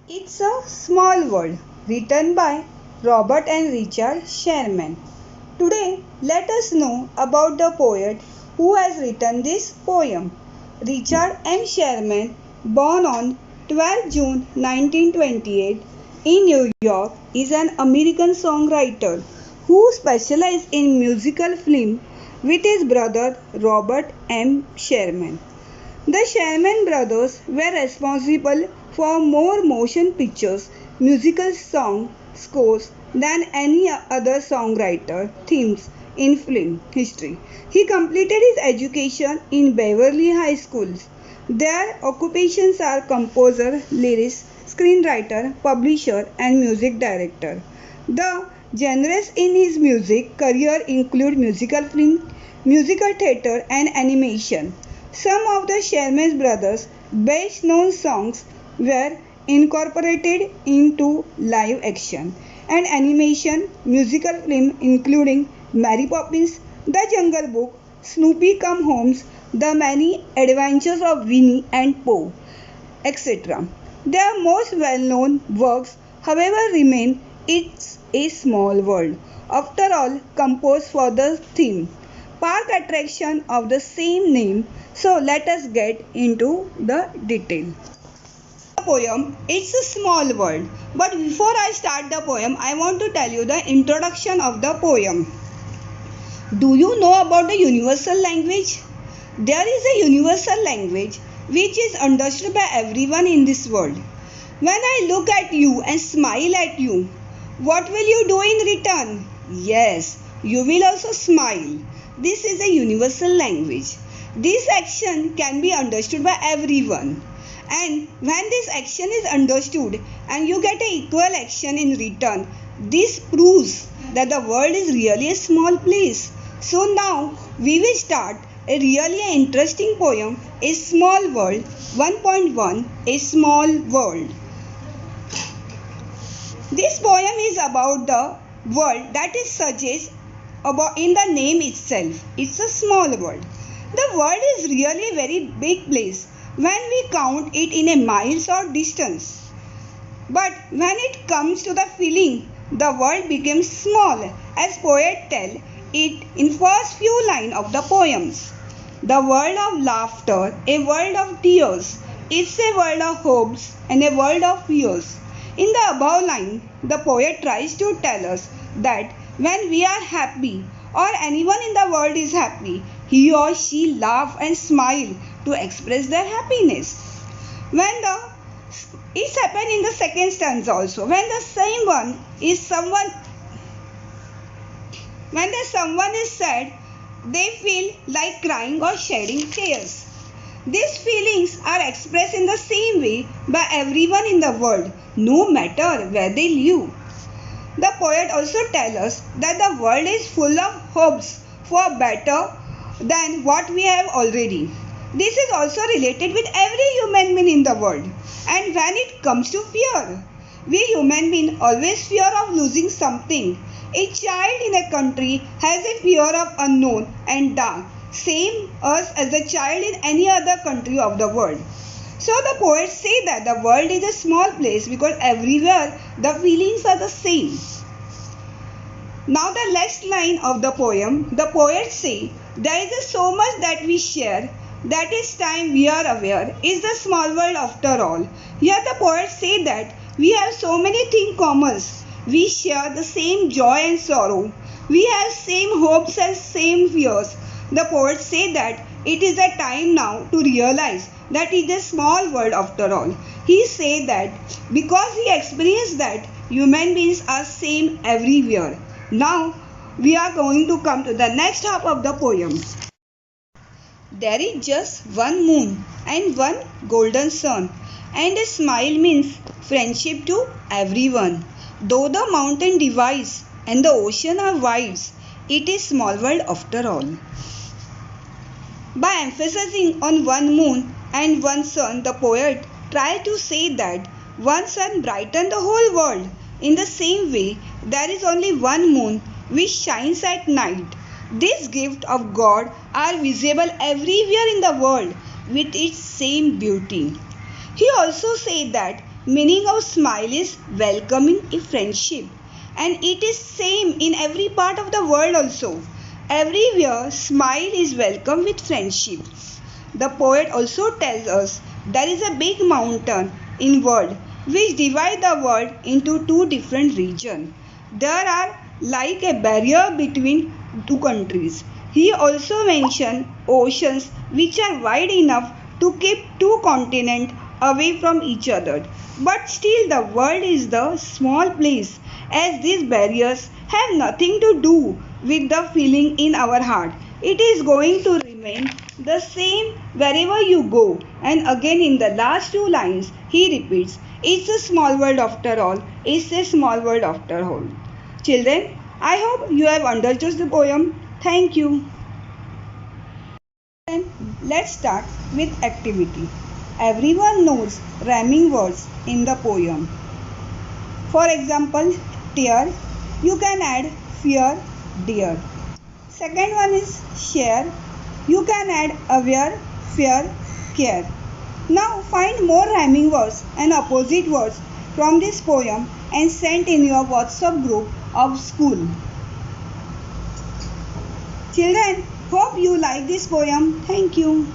It's a Small World, written by Robert and Richard Sherman. Today, let us know about the poet who has written this poem. Richard M. Sherman, born on 12 June 1928 in New York, is an American songwriter who specialized in musical film with his brother Robert M. Sherman. The Sherman brothers were responsible for more motion pictures musical song scores than any other songwriter themes in film history. He completed his education in Beverly High Schools. Their occupations are composer, lyricist, screenwriter, publisher, and music director. The genres in his music career include musical film, musical theater, and animation. Some of the Sherman brothers' best known songs were incorporated into live action and animation musical film including Mary Poppins, The Jungle Book, Snoopy Come Homes, The Many Adventures of Winnie and Pooh, etc. Their most well-known works, however, remain It's a Small World, after all composed for the theme park attraction of the same name. So let us get into the detail. The poem It's a Small World. But before I start the poem, I want to tell you the introduction of the poem. Do you know about the universal language? There is a universal language which is understood by everyone in this world. When I look at you and smile at you, what will you do in return? Yes, you will also smile. This is a universal language. This action can be understood by everyone. And when this action is understood and you get an equal action in return, this proves that the world is really a small place. So now we will start a really interesting poem, A Small World 1.1, A Small World. This poem is about the world that is suggests about in the name itself. It's a small world. The world is really a very big place when we count it in a miles or distance. But when it comes to the feeling, the world becomes small, as poet tell it in first few lines of the poems. The world of laughter, a world of tears. It's a world of hopes and a world of fears. In the above line, the poet tries to tell us that when we are happy or anyone in the world is happy, he or she laugh and smile to express their happiness. When the it's happened in the second stanza also. When the same one is someone when the someone is sad, they feel like crying or shedding tears. These feelings are expressed in the same way by everyone in the world, no matter where they live. The poet also tells us that the world is full of hopes for better than what we have already. This is also related with every human being in the world. And when it comes to fear, we human beings always fear of losing something. A child in a country has a fear of unknown and dark, same as a child in any other country of the world. So the poets say that the world is a small place because everywhere the feelings are the same. Now the last line of the poem, the poets say, there is so much that we share, that is time we are aware, is the small world after all. Here the poets say that we have so many things common. We share the same joy and sorrow. We have same hopes and same fears. The poets say that it is a time now to realize that it is a small world after all. He say that because he experienced that human beings are same everywhere. Now we are going to come to the next half of the poem. There is just one moon and one golden sun, and a smile means friendship to everyone. Though the mountain divides and the ocean are wide, it is small world after all. By emphasizing on one moon and one sun, the poet tried to say that one sun brightens the whole world. In the same way, there is only one moon which shines at night. These gifts of God are visible everywhere in the world with its same beauty. He also said that Meaning of smile is welcoming a friendship, and it is same in every part of the world also. Everywhere smile is welcome with friendship. The poet also tells us there is a big mountain in world which divide the world into two different regions. There are like a barrier between two countries. He also mentioned oceans which are wide enough to keep two continents away from each other. But still the world is the small place, as these barriers have nothing to do with the feeling in our heart. It is going to remain the same wherever you go. And again in the last two lines he repeats, it's a small world after all, it's a small world after all. Children, I hope you have understood the poem. Thank you. Then let's start with activity. Everyone knows rhyming words in the poem. For example, tear, you can add fear, dear. Second one is share, you can add aware, fear, care. Now find more rhyming words and opposite words from this poem and send in your WhatsApp group of school. Children, hope you like this poem. Thank you.